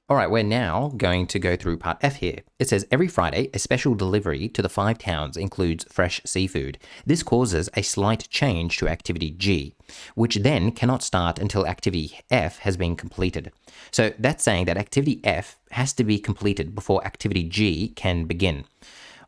All right, we're now going to go through part F here. It says every Friday, a special delivery to the 5 towns includes fresh seafood. This causes a slight change to activity G, which then cannot start until activity F has been completed. So that's saying that activity F has to be completed before activity G can begin.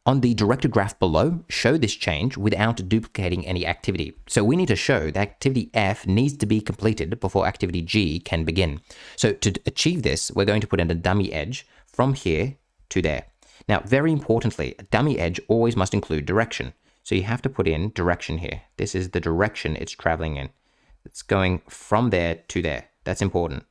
On the directed graph below, show this change without duplicating any activity. So we need to show that activity F needs to be completed before activity G can begin. So to achieve this, we're going to put in a dummy edge from here to there. Now, very importantly, a dummy edge always must include direction. So you have to put in direction here. This is the direction it's traveling in. It's going from there to there. That's important.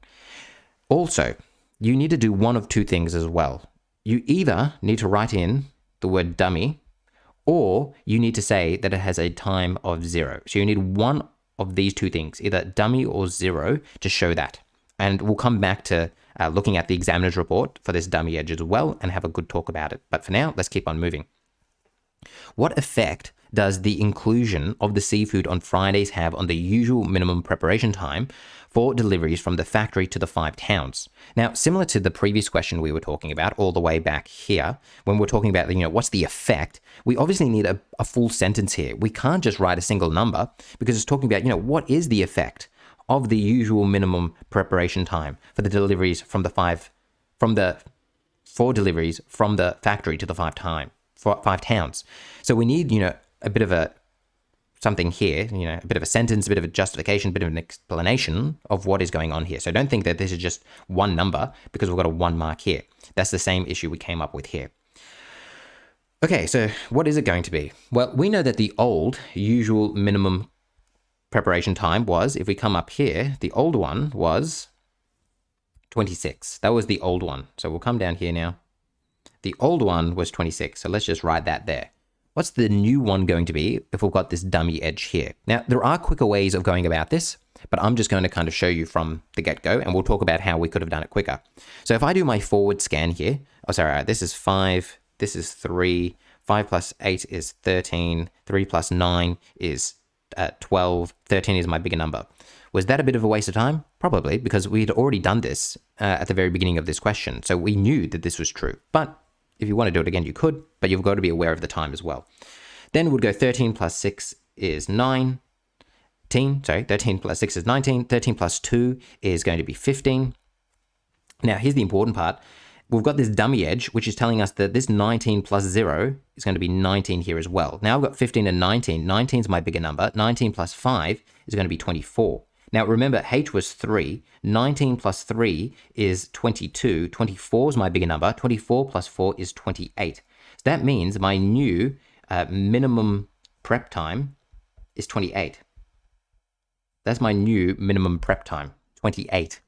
Also, you need to do one of two things as well. You either need to write in the word dummy, or you need to say that it has a time of 0. So you need one of these two things, either dummy or 0, to show that. And we'll come back to looking at the examiner's report for this dummy edge as well and have a good talk about it. But for now, let's keep on moving. What effect does the inclusion of the seafood on Fridays have on the usual minimum preparation time for deliveries from the factory to the 5 towns? Now, similar to the previous question we were talking about all the way back here, when we're talking about, what's the effect, we obviously need a full sentence here. We can't just write a single number because it's talking about, what is the effect of the usual minimum preparation time for the deliveries from the 5 factory to the 5 towns. So we need, a bit of something here, a bit of a sentence, a bit of a justification, a bit of an explanation of what is going on here. So don't think that this is just one number because we've got a 1 mark here. That's the same issue we came up with here. Okay, so what is it going to be? Well, we know that the old usual minimum preparation time was, if we come up here, the old one was 26. That was the old one. So we'll come down here now. The old one was 26. So let's just write that there. What's the new one going to be if we've got this dummy edge here? Now, there are quicker ways of going about this, but I'm just going to kind of show you from the get-go, and we'll talk about how we could have done it quicker. So if I do my forward scan here, this is 5, this is 3, 5 plus 8 is 13, 3 plus 9 is 12, 13 is my bigger number. Was that a bit of a waste of time? Probably, because we'd already done this at the very beginning of this question, so we knew that this was true. But if you want to do it again, you could, but you've got to be aware of the time as well. Then we'd go 13 plus 6 is 19. 13 plus 6 is 19. 13 plus 2 is going to be 15. Now, here's the important part. We've got this dummy edge, which is telling us that this 19 plus 0 is going to be 19 here as well. Now I've got 15 and 19. 19 is my bigger number. 19 plus 5 is going to be 24. Now remember, h was 3. 19 plus 3 is 22. 24 is my bigger number. 24 plus 4 is 28. So that means my new minimum prep time is 28. That's my new minimum prep time, 28.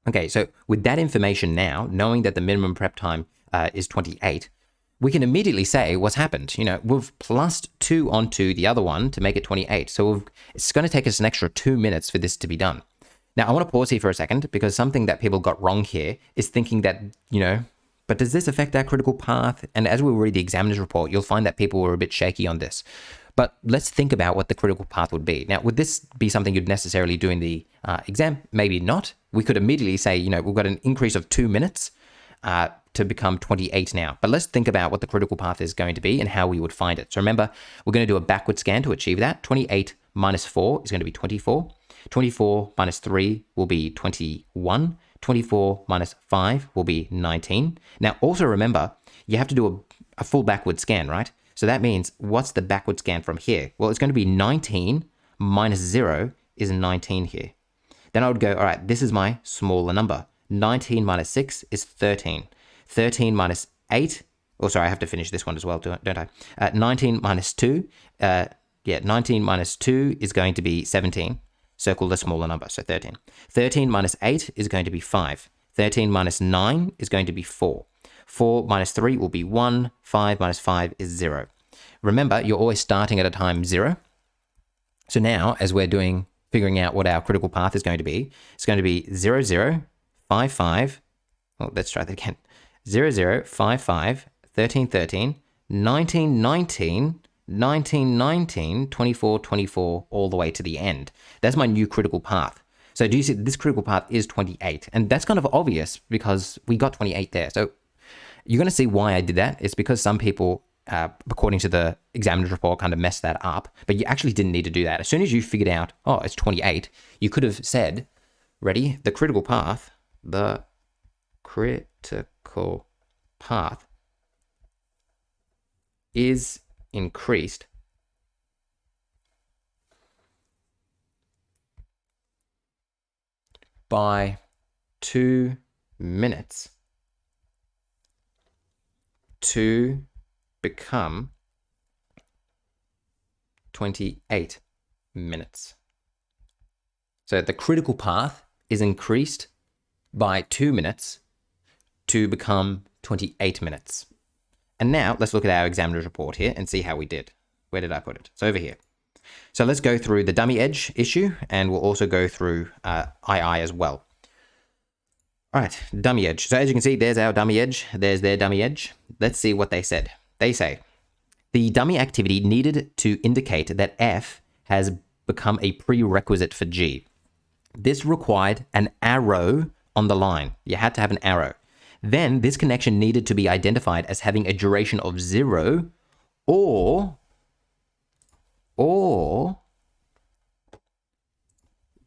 Okay, so with that information now, knowing that the minimum prep time is 28, we can immediately say what's happened. We've plussed 2 onto the other one to make it 28. So it's going to take us an extra 2 minutes for this to be done. Now, I want to pause here for a second because something that people got wrong here is thinking that, but does this affect our critical path? And as we read the examiner's report, you'll find that people were a bit shaky on this. But let's think about what the critical path would be. Now, would this be something you'd necessarily do in the exam? Maybe not. We could immediately say, we've got an increase of 2 minutes to become 28 now. But let's think about what the critical path is going to be and how we would find it. So remember, we're going to do a backward scan to achieve that. 28 minus 4 is going to be 24. 24 minus 3 will be 21. 24 minus 5 will be 19. Now, also remember, you have to do a full backward scan, right? So that means, what's the backward scan from here? Well, it's going to be 19 minus 0 is 19 here. Then I would go, all right, this is my smaller number. 19 minus 6 is 13. 13 minus 8, I have to finish this one as well, don't I? 19 minus 2, 19 minus 2 is going to be 17. Circle the smaller number, so 13. 13 minus 8 is going to be 5. 13 minus 9 is going to be 4. 4 minus 3 will be 1. 5 minus 5 is 0. Remember, you're always starting at a time 0. So now, as we're figuring out what our critical path is going to be, it's going to be 0, 0, 5, 5. Well, let's try that again. 0, 0, 5, 5, 13, 13, 19, 19, 19, 19, 24, 24, all the way to the end. That's my new critical path. So So do you see this critical path is 28? And that's kind of obvious because we got 28 there. So you're going to see why I did that. It's because some people, according to the examiner's report, kind of messed that up. But you actually didn't need to do that. As soon as you figured out, oh, it's 28, you could have said, ready, the critical path is increased by 2 minutes to become 28 minutes. So the critical path is increased by 2 minutes to become 28 minutes. And now let's look at our examiner's report here and see how we did. Where did I put it? It's over here. So let's go through the dummy edge issue, and we'll also go through II as well. All right, dummy edge. So as you can see, there's our dummy edge. There's their dummy edge. Let's see what they said. They say, the dummy activity needed to indicate that F has become a prerequisite for G. This required an arrow on the line. You had to have an arrow. Then this connection needed to be identified as having a duration of 0 or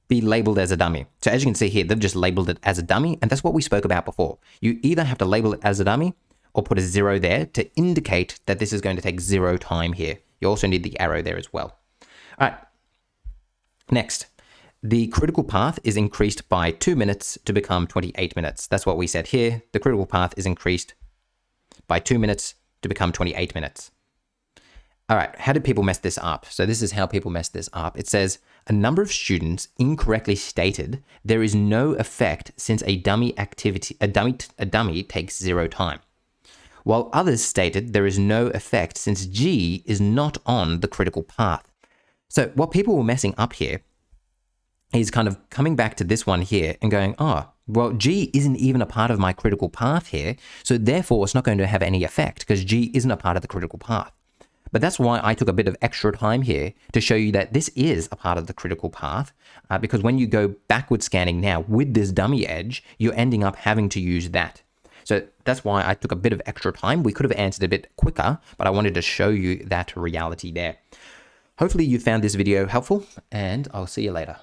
be labeled as a dummy. So as you can see here, they've just labeled it as a dummy, and that's what we spoke about before. You either have to label it as a dummy or put a 0 there to indicate that this is going to take 0 time here. You also need the arrow there as well. All right, next. The critical path is increased by 2 minutes to become 28 minutes. That's what we said here. The critical path is increased by 2 minutes to become 28 minutes. All right, how did people mess this up? So this is how people mess this up. It says, a number of students incorrectly stated there is no effect since a dummy takes 0 time, while others stated there is no effect since G is not on the critical path. So what people were messing up here is kind of coming back to this one here and going, oh, well, G isn't even a part of my critical path here, so therefore it's not going to have any effect because G isn't a part of the critical path. But that's why I took a bit of extra time here to show you that this is a part of the critical path, because when you go backward scanning now with this dummy edge, you're ending up having to use that. So that's why I took a bit of extra time. We could have answered a bit quicker, but I wanted to show you that reality there. Hopefully you found this video helpful, and I'll see you later.